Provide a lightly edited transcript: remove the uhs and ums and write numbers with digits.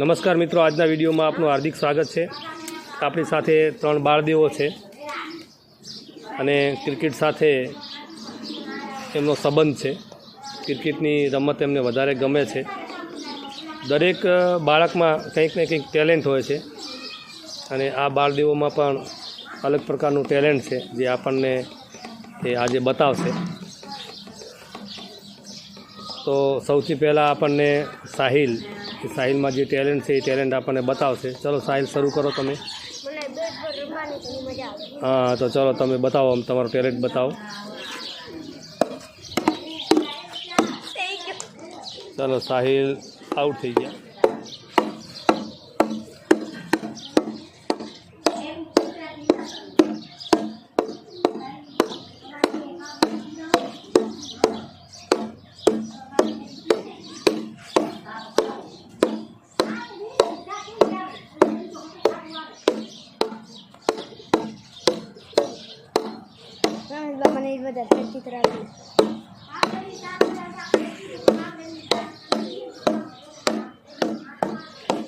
નમસ્કાર મિત્રો, આજના વિડીયોમાં આપનું હાર્દિક સ્વાગત છે। આપણી સાથે 3 બાળદેવો છે અને ક્રિકેટ સાથે એમનો સંબંધ છે। ક્રિકેટની રમત એમને વધારે ગમે છે। દરેક બાળકમાં કંઈક ને કંઈક ટેલેન્ટ હોય છે અને આ બાળદેવોમાં પણ અલગ પ્રકારનું ટેલેન્ટ છે જે આપણને એ આજે બતાવશે। તો સૌથી પહેલાં આપણને સાહિલમાં જે ટેલેન્ટ છે એ ટેલેન્ટ આપણને બતાવશે। ચલો સાહિલ, શરૂ કરો તમે। હા, તો ચલો તમે બતાવો, તમારો ટેલેન્ટ બતાવો। ચલો સાહિલ આઉટ થઈ ગયા। મને બધા